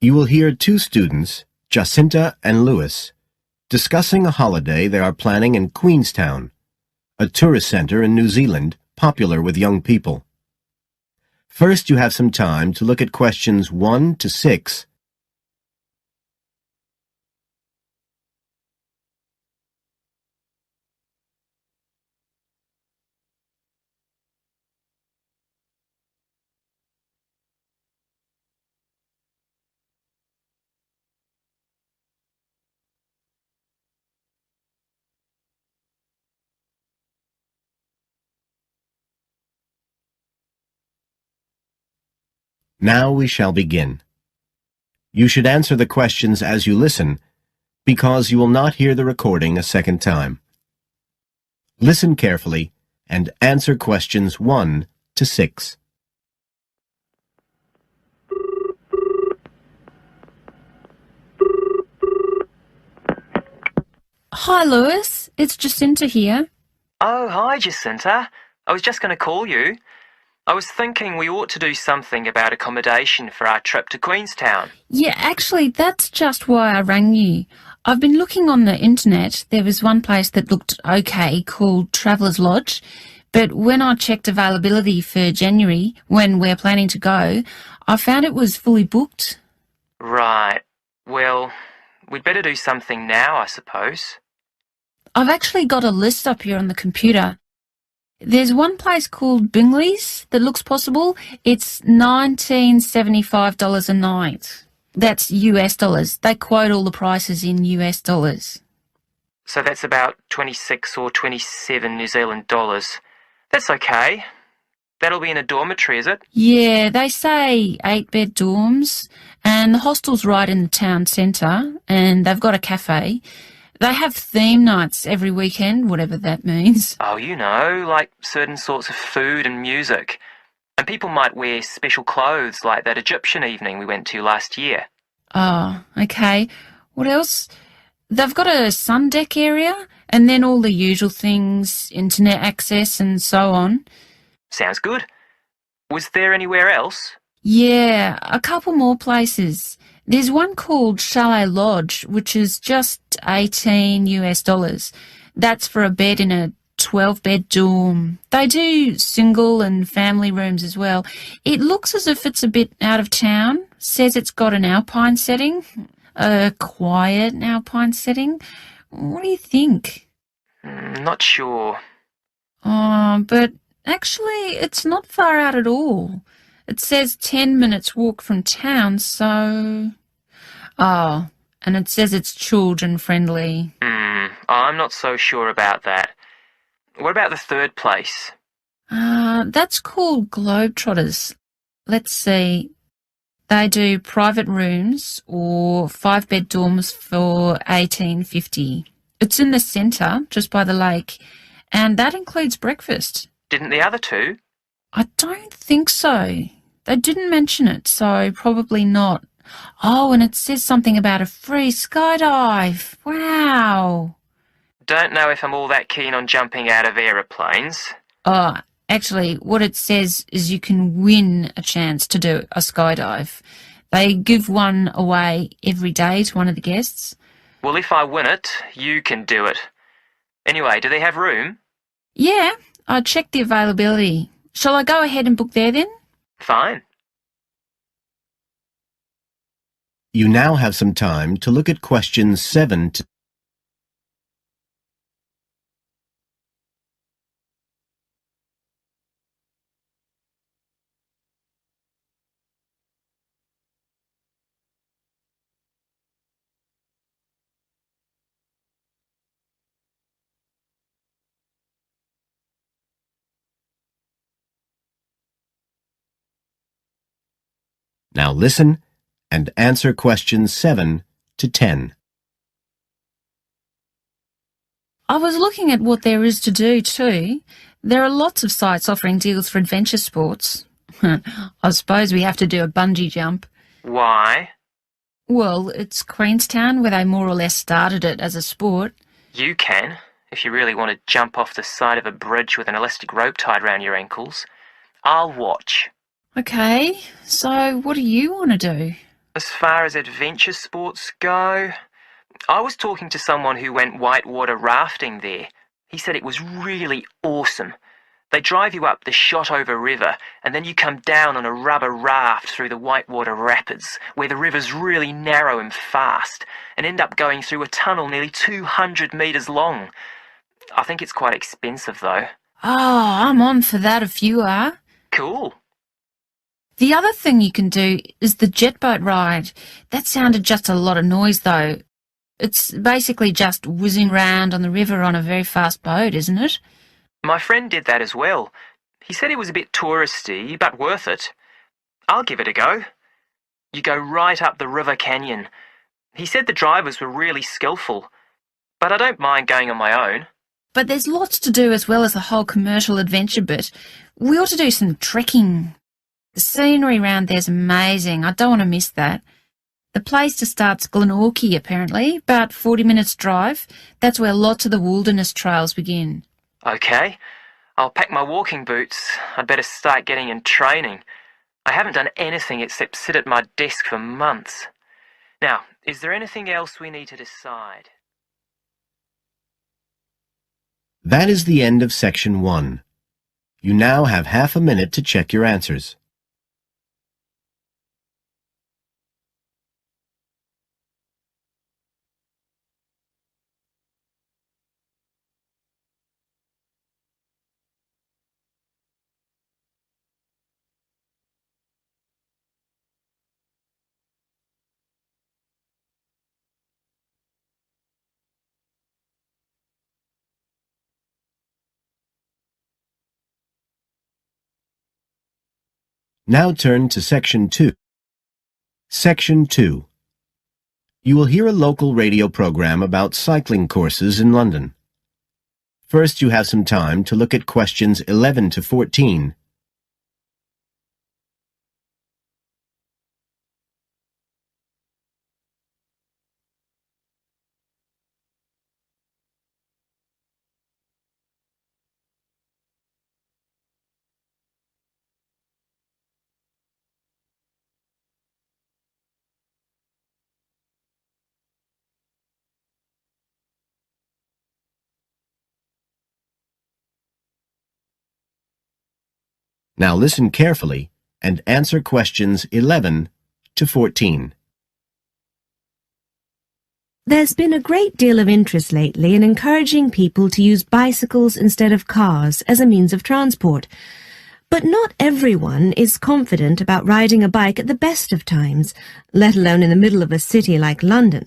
You will hear two students, Jacinta and Lewis, discussing a holiday they are planning in Queenstown, a tourist center in New Zealand popular with young people. First, you have some time to look at questions 1 to 6. Now we shall begin. You should answer the questions as you listen, because you will not hear the recording a second time. Listen carefully and answer questions 1 to 6. Hi, Lewis. It's Jacinta here. Oh, hi, Jacinta. I was just going to call you. I was thinking we ought to do something about accommodation for our trip to Queenstown. Yeah, actually, that's just why I rang you. I've been looking on the internet. There was one place that looked okay called Traveller's Lodge, but when I checked availability for January, when we're planning to go, I found it was fully booked. Right. Well, we'd better do something now, I suppose. I've actually got a list up here on the computer. There's one place called Bingley's that looks possible. It's $1975 a night. That's US dollars. They quote all the prices in US dollars. So that's about 26 or 27 New Zealand dollars. That's okay. That'll be in a dormitory, is it? Yeah, they say 8-bed dorms, and the hostel's right in the town centre, and they've got a cafe. They have theme nights every weekend, whatever that means. Oh, you know, like certain sorts of food and music. And people might wear special clothes like that Egyptian evening we went to last year. Oh, okay. What else? They've got a sun deck area, and then all the usual things, internet access and so on. Sounds good. Was there anywhere else? Yeah, a couple more places. There's one called Chalet Lodge, which is just 18 US dollars. That's for a bed in a 12-bed dorm. They do single and family rooms as well. It looks as if it's a bit out of town. Says it's got an alpine setting, a quiet alpine setting. What do you think? Not sure. Oh, but actually it's not far out at all. It says 10 minutes walk from town, so... Oh, and it says it's children-friendly. I'm not so sure about that. What about the third place? That's called Globetrotters. Let's see. They do private rooms or 5-bed dorms for $18.50. It's in the centre, just by the lake, and that includes breakfast. Didn't the other two? I don't think so. They didn't mention it, so probably not. Oh, and it says something about a free skydive. Wow. Don't know if I'm all that keen on jumping out of aeroplanes. Oh, actually, what it says is you can win a chance to do a skydive. They give one away every day to one of the guests. Well, if I win it, you can do it. Anyway, do they have room? Yeah, I checked the availability. Shall I go ahead and book there then? Fine. You now have some time to look at questions 7 to Now listen and answer questions 7 to 10. I was looking at what there is to do too. There are lots of sites offering deals for adventure sports. I suppose we have to do a bungee jump. Why? Well, it's Queenstown where they more or less started it as a sport. You can, if you really want to jump off the side of a bridge with an elastic rope tied round your ankles. I'll watch. Okay, so what do you want to do? As far as adventure sports go, I was talking to someone who went whitewater rafting there. He said it was really awesome. They drive you up the Shotover River, and then you come down on a rubber raft through the whitewater rapids, where the river's really narrow and fast, and end up going through a tunnel nearly 200 metres long. I think it's quite expensive, though. Oh, I'm on for that if you are. Cool. The other thing you can do is the jet boat ride. That sounded just a lot of noise, though. It's basically just whizzing round on the river on a very fast boat, isn't it? My friend did that as well. He said it was a bit touristy, but worth it. I'll give it a go. You go right up the river canyon. He said the drivers were really skillful, but I don't mind going on my own. But there's lots to do as well as the whole commercial adventure bit. We ought to do some trekking. The scenery around there's amazing. I don't want to miss that. The place to start's Glenorchy, apparently, about 40 minutes drive. That's where lots of the wilderness trails begin. Okay, I'll pack my walking boots. I'd better start getting in training. I haven't done anything except sit at my desk for months. Now, is there anything else we need to decide? That is the end of Section 1. You now have half a minute to check your answers. Now turn to Section 2. Section 2. You will hear a local radio program about cycling courses in London. First, you have some time to look at questions 11 to 14. Now listen carefully and answer questions 11 to 14. There's been a great deal of interest lately in encouraging people to use bicycles instead of cars as a means of transport. But not everyone is confident about riding a bike at the best of times, let alone in the middle of a city like London.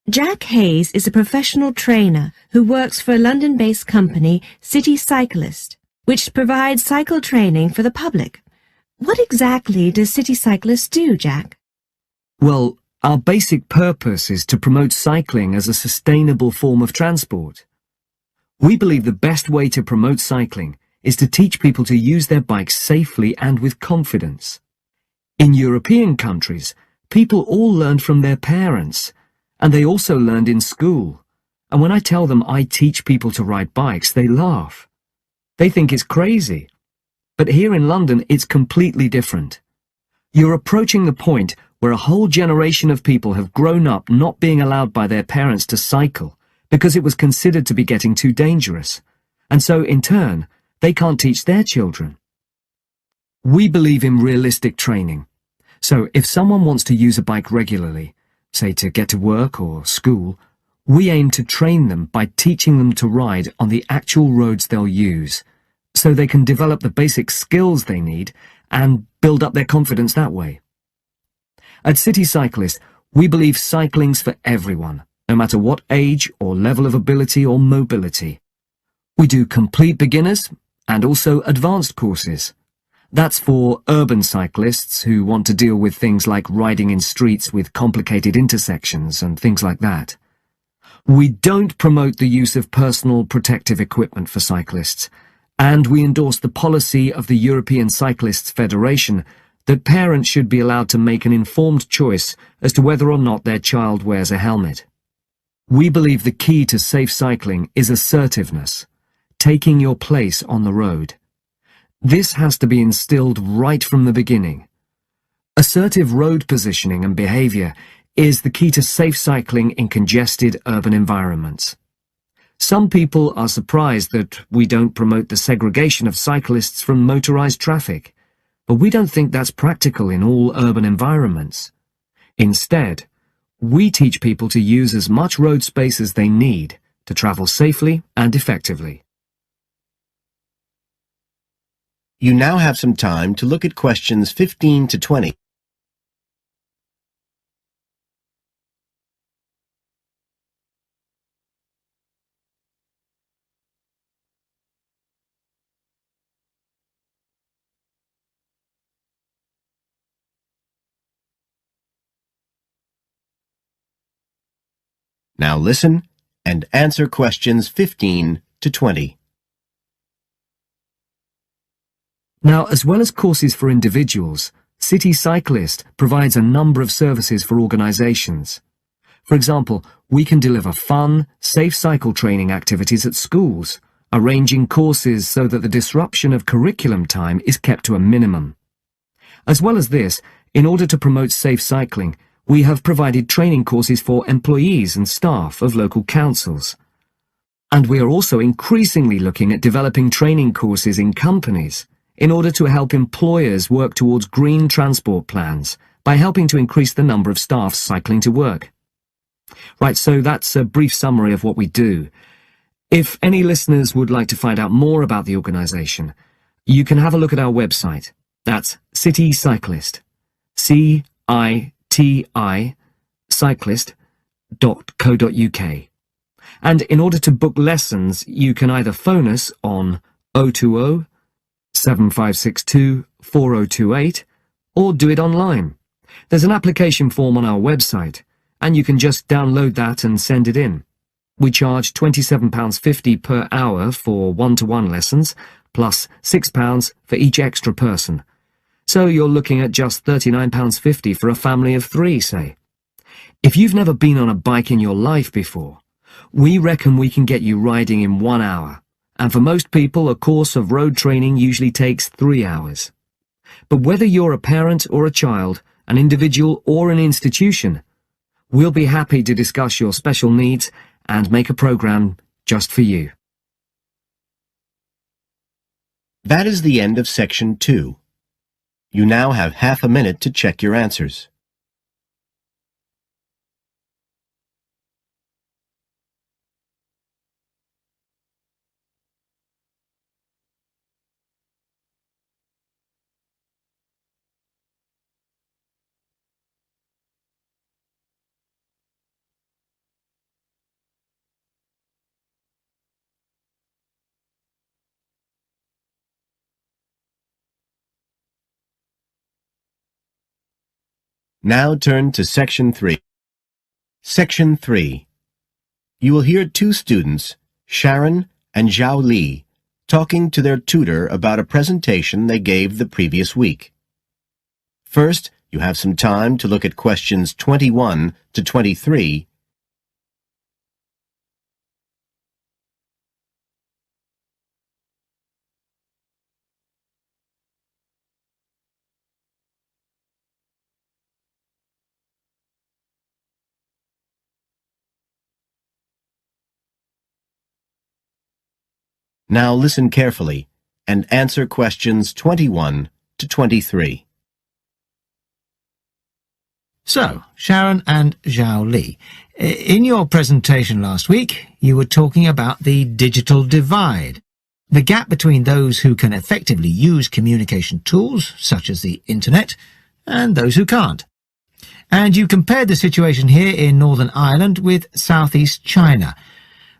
Jack Hayes is a professional trainer who works for a London-based company, City Cyclist, which provides cycle training for the public. What exactly does City Cyclist do, Jack? Well, our basic purpose is to promote cycling as a sustainable form of transport. We believe the best way to promote cycling is to teach people to use their bikes safely and with confidence. In European countries, people all learned from their parents, and they also learned in school. And when I tell them I teach people to ride bikes, they laugh. They think it's crazy. But here in London, it's completely different. You're approaching the point where a whole generation of people have grown up not being allowed by their parents to cycle because it was considered to be getting too dangerous. And so, in turn, they can't teach their children. We believe in realistic training. So if someone wants to use a bike regularly, say to get to work or school, we aim to train them by teaching them to ride on the actual roads they'll use, so they can develop the basic skills they need and build up their confidence that way. At City Cyclist, we believe cycling's for everyone, no matter what age or level of ability or mobility. We do complete beginners and also advanced courses. That's for urban cyclists who want to deal with things like riding in streets with complicated intersections and things like that. We don't promote the use of personal protective equipment for cyclists, and we endorse the policy of the European Cyclists Federation that parents should be allowed to make an informed choice as to whether or not their child wears a helmet. We believe the key to safe cycling is assertiveness, taking your place on the road. This has to be instilled right from the beginning. Assertive road positioning and behaviour is the key to safe cycling in congested urban environments. Some people are surprised that we don't promote the segregation of cyclists from motorised traffic, but we don't think that's practical in all urban environments. Instead, we teach people to use as much road space as they need to travel safely and effectively. You now have some time to look at questions 15 to 20. Now listen and answer questions 15 to 20. Now, as well as courses for individuals, City Cyclist provides a number of services for organisations. For example, we can deliver fun, safe cycle training activities at schools, arranging courses so that the disruption of curriculum time is kept to a minimum. As well as this, in order to promote safe cycling, we have provided training courses for employees and staff of local councils. And we are also increasingly looking at developing training courses in companies in order to help employers work towards green transport plans by helping to increase the number of staff cycling to work. Right, so that's a brief summary of what we do. If any listeners would like to find out more about the organisation, you can have a look at our website. That's City Cyclist. CITI cyclist.co.uk. And in order to book lessons, you can either phone us on 020 7562 4028 or do it online. There's an application form on our website, and you can just download that and send it in. We charge £27.50 per hour for one-to-one lessons, plus £6 for each extra person. So you're looking at just £39.50 for a family of 3, say. If you've never been on a bike in your life before, we reckon we can get you riding in 1 hour, and for most people a course of road training usually takes 3 hours. But whether you're a parent or a child, an individual or an institution, we'll be happy to discuss your special needs and make a programme just for you. That is the end of Section 2. You now have half a minute to check your answers. Now turn to Section 3. Section 3. You will hear 2 students, Sharon and Zhao Li, talking to their tutor about a presentation they gave the previous week. First, you have some time to look at questions 21 to 23. Now listen carefully and answer questions 21 to 23. So, Sharon and Zhao Li, in your presentation last week, you were talking about the digital divide, the gap between those who can effectively use communication tools, such as the internet, and those who can't. And you compared the situation here in Northern Ireland with southeast China.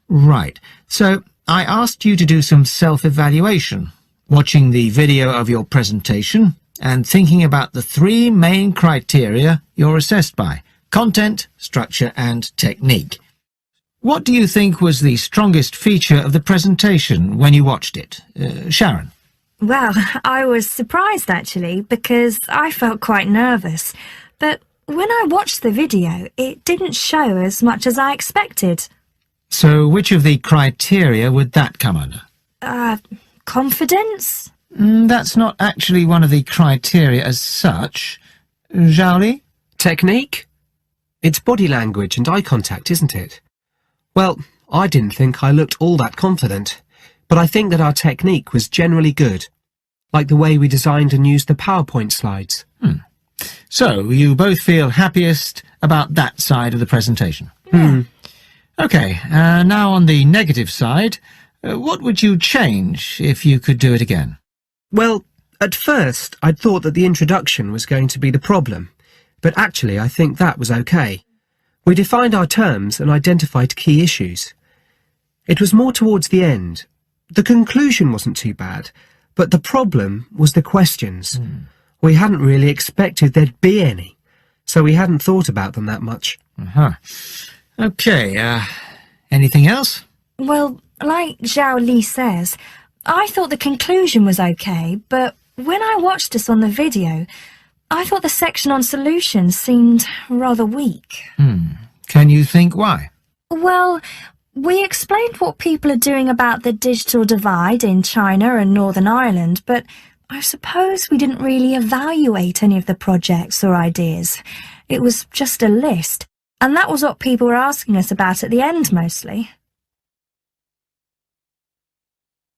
Right, so I asked you to do some self-evaluation, watching the video of your presentation and thinking about the 3 main criteria you're assessed by: content, structure and technique. What do you think was the strongest feature of the presentation when you watched it? Sharon? Well, I was surprised actually, because I felt quite nervous. But when I watched the video, it didn't show as much as I expected. So which of the criteria would that come under? Confidence? That's not actually one of the criteria as such. Zhao Li? Technique? It's body language and eye contact, isn't it? Well, I didn't think I looked all that confident, but I think that our technique was generally good, like the way we designed and used the PowerPoint slides. So, you both feel happiest about that side of the presentation? Okay, now on the negative side, what would you change if you could do it again? Well, at first I'd thought that the introduction was going to be the problem, but actually I think that was okay. We defined our terms and identified key issues. It was more towards the end. The conclusion wasn't too bad, but the problem was the questions. We hadn't really expected there'd be any, so we hadn't thought about them that much. Okay, anything else? Well, like Zhao Li says, I thought the conclusion was okay, but when I watched us on the video, I thought the section on solutions seemed rather weak. Can you think why? Well, we explained what people are doing about the digital divide in China and Northern Ireland, but I suppose we didn't really evaluate any of the projects or ideas. It was just a list, and that was what people were asking us about at the end mostly.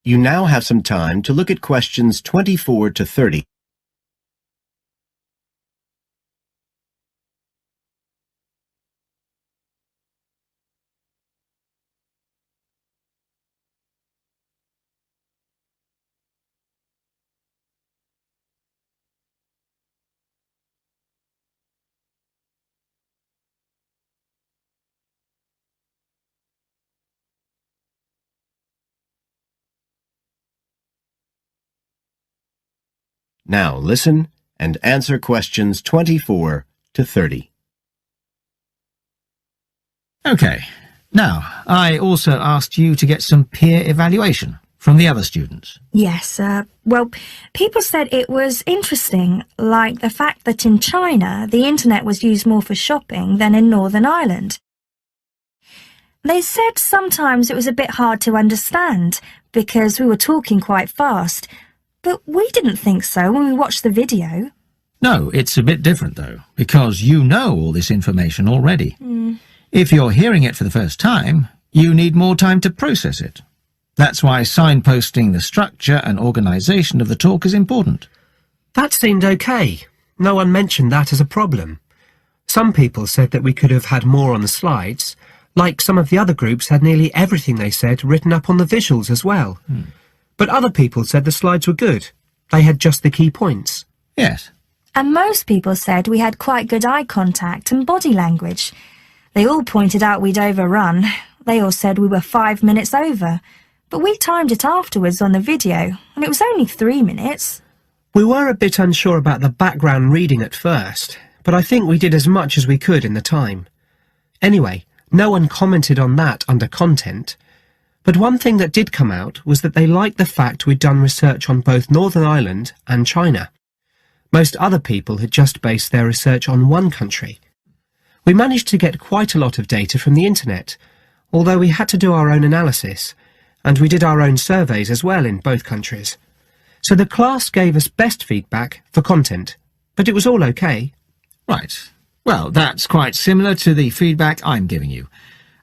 You now have some time to look at questions 24 to 30. Now listen and answer questions 24 to 30. Okay, now, I also asked you to get some peer evaluation from the other students. Yes, well, people said it was interesting, like the fact that in China, the internet was used more for shopping than in Northern Ireland. They said sometimes it was a bit hard to understand because we were talking quite fast, but we didn't think so when we watched the video. No, it's a bit different, though, because you know all this information already. If you're hearing it for the first time, you need more time to process it. That's why signposting the structure and organisation of the talk is important. That seemed okay. No one mentioned that as a problem. Some people said that we could have had more on the slides, like some of the other groups had nearly everything they said written up on the visuals as well. But other people said the slides were good. They had just the key points. Yes. And most people said we had quite good eye contact and body language. They all pointed out we'd overrun. They all said we were 5 minutes over. But we timed it afterwards on the video, and it was only 3 minutes. We were a bit unsure about the background reading at first, but I think we did as much as we could in the time. Anyway, no one commented on that under content. But one thing that did come out was that they liked the fact we'd done research on both Northern Ireland and China. Most other people had just based their research on one country. We managed to get quite a lot of data from the internet, although we had to do our own analysis, and we did our own surveys as well in both countries. So the class gave us best feedback for content, but it was all okay. Right. Well, that's quite similar to the feedback I'm giving you.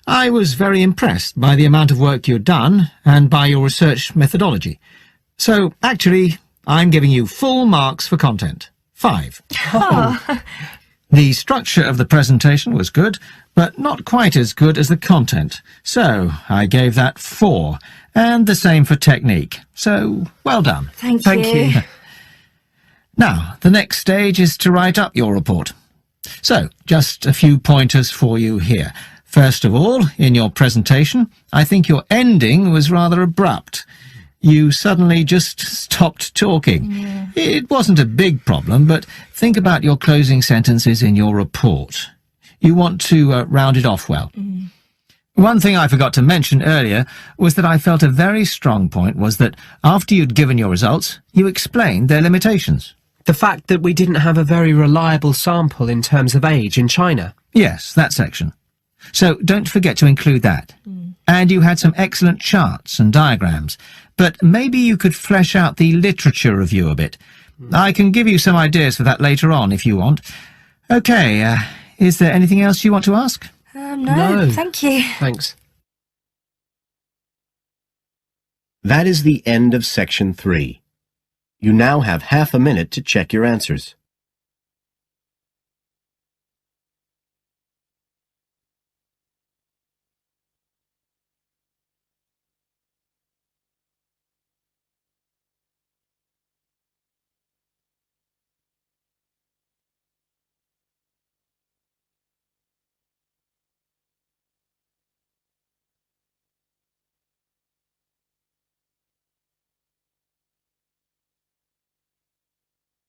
I was very impressed by the amount of work you'd done and by your research methodology. So, actually, I'm giving you full marks for content. 5. The structure of the presentation was good, but not quite as good as the content. So, I gave that 4, and the same for technique. So, well done. Thank you. Now, the next stage is to write up your report. So, just a few pointers for you here. First of all, in your presentation, I think your ending was rather abrupt. You suddenly just stopped talking. It wasn't a big problem, but think about your closing sentences in your report. You want to round it off well. One thing I forgot to mention earlier was that I felt a very strong point was that after you'd given your results, you explained their limitations. The fact that we didn't have a very reliable sample in terms of age in China. Yes, that section. So don't forget to include that. And you had some excellent charts and diagrams, but maybe you could flesh out the literature review a bit. I can give you some ideas for that later on if you want. Okay, is there anything else you want to ask? No, thank you. Thanks. That is the end of section 3. You now have half a minute to check your answers.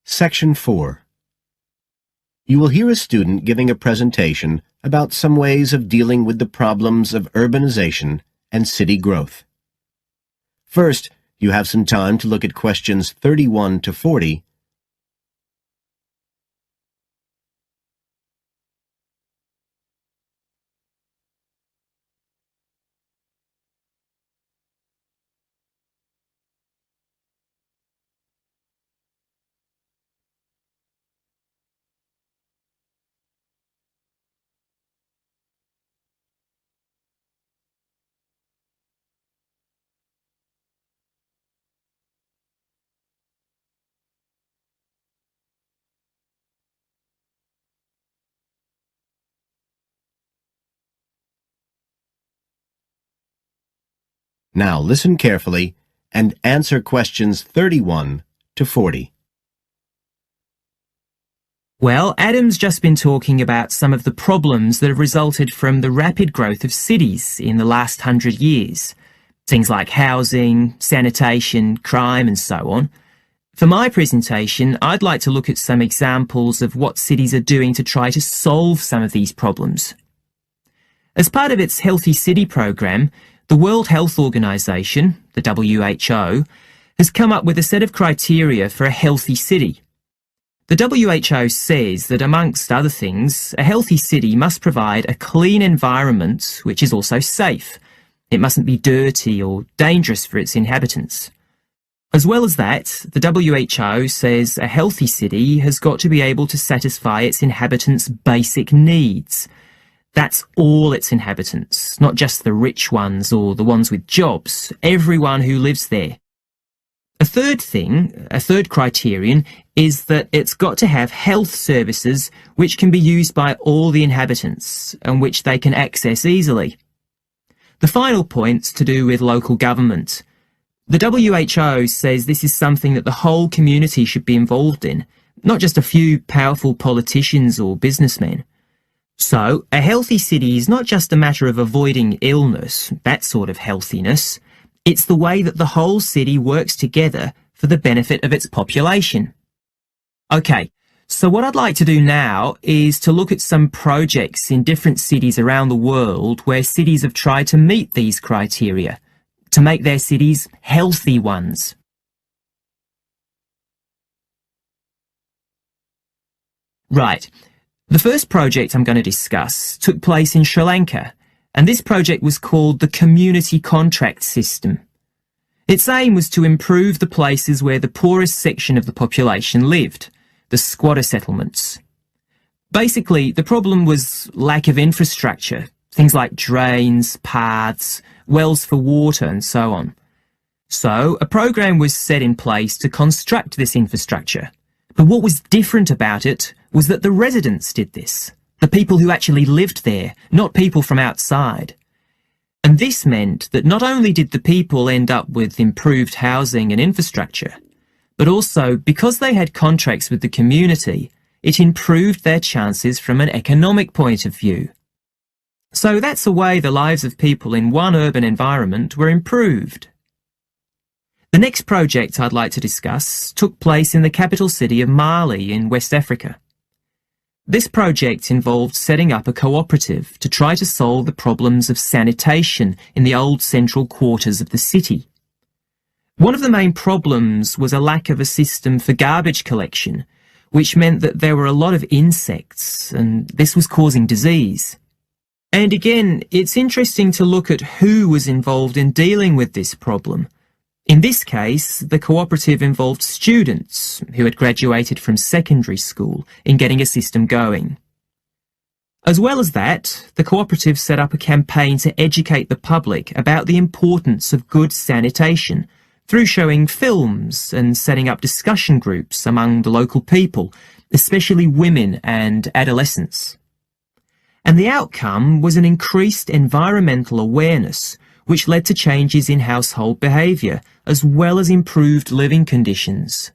Section 4. You will hear a student giving a presentation about some ways of dealing with the problems of urbanization and city growth. First, you have some time to look at questions 31 to 40. Now listen carefully and answer questions 31 to 40. Well, Adam's just been talking about some of the problems that have resulted from the rapid growth of cities in the last 100 years. Things like housing, sanitation, crime and so on. For my presentation, I'd like to look at some examples of what cities are doing to try to solve some of these problems. As part of its Healthy City program, the World Health Organization, the WHO, has come up with a set of criteria for a healthy city. The WHO says that, amongst other things, a healthy city must provide a clean environment which is also safe. It mustn't be dirty or dangerous for its inhabitants. As well as that, the WHO says a healthy city has got to be able to satisfy its inhabitants' basic needs. That's all its inhabitants, not just the rich ones or the ones with jobs, everyone who lives there. A third criterion, is that it's got to have health services which can be used by all the inhabitants and which they can access easily. The final point's to do with local government. The WHO says this is something that the whole community should be involved in, not just a few powerful politicians or businessmen. So, a healthy city is not just a matter of avoiding illness, that sort of healthiness. It's the way that the whole city works together for the benefit of its population. Okay, so what I'd like to do now is to look at some projects in different cities around the world where cities have tried to meet these criteria, to make their cities healthy ones. Right. The first project I'm going to discuss took place in Sri Lanka, and this project was called the Community Contract System. Its aim was to improve the places where the poorest section of the population lived, the squatter settlements. Basically, the problem was lack of infrastructure, things like drains, paths, wells for water and so on. So, a program was set in place to construct this infrastructure. But what was different about it was that the residents did this, the people who actually lived there, not people from outside. And this meant that not only did the people end up with improved housing and infrastructure, but also, because they had contracts with the community, it improved their chances from an economic point of view. So that's the way the lives of people in one urban environment were improved. The next project I'd like to discuss took place in the capital city of Mali in West Africa. This project involved setting up a cooperative to try to solve the problems of sanitation in the old central quarters of the city. One of the main problems was a lack of a system for garbage collection, which meant that there were a lot of insects, and this was causing disease. And again, it's interesting to look at who was involved in dealing with this problem. In this case, the cooperative involved students who had graduated from secondary school in getting a system going. As well as that, the cooperative set up a campaign to educate the public about the importance of good sanitation through showing films and setting up discussion groups among the local people, especially women and adolescents. And the outcome was an increased environmental awareness, which led to changes in household behaviour, as well as improved living conditions.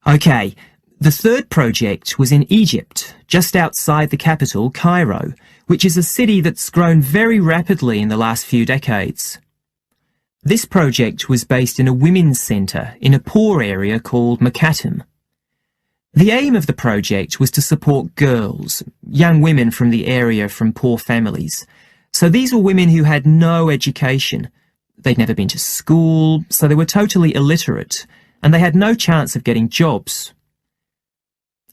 Okay, the third project was in Egypt, just outside the capital, Cairo, which is a city that's grown very rapidly in the last few decades. This project was based in a women's centre in a poor area called Makatim. The aim of the project was to support girls, young women from the area from poor families. So these were women who had no education. They'd never been to school, so they were totally illiterate, and they had no chance of getting jobs.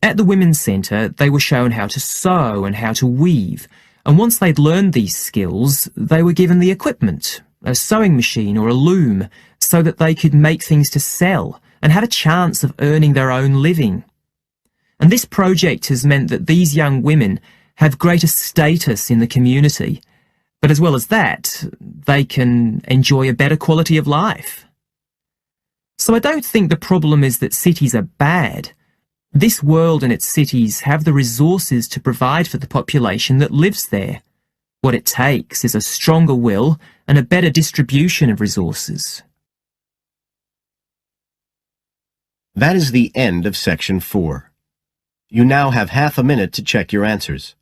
At the Women's Centre, they were shown how to sew and how to weave, and once they'd learned these skills, they were given the equipment, a sewing machine or a loom, so that they could make things to sell and have a chance of earning their own living. And this project has meant that these young women have greater status in the community, but as well as that, they can enjoy a better quality of life. So I don't think the problem is that cities are bad. This world and its cities have the resources to provide for the population that lives there. What it takes is a stronger will and a better distribution of resources. That is the end of section 4. You now have half a minute to check your answers.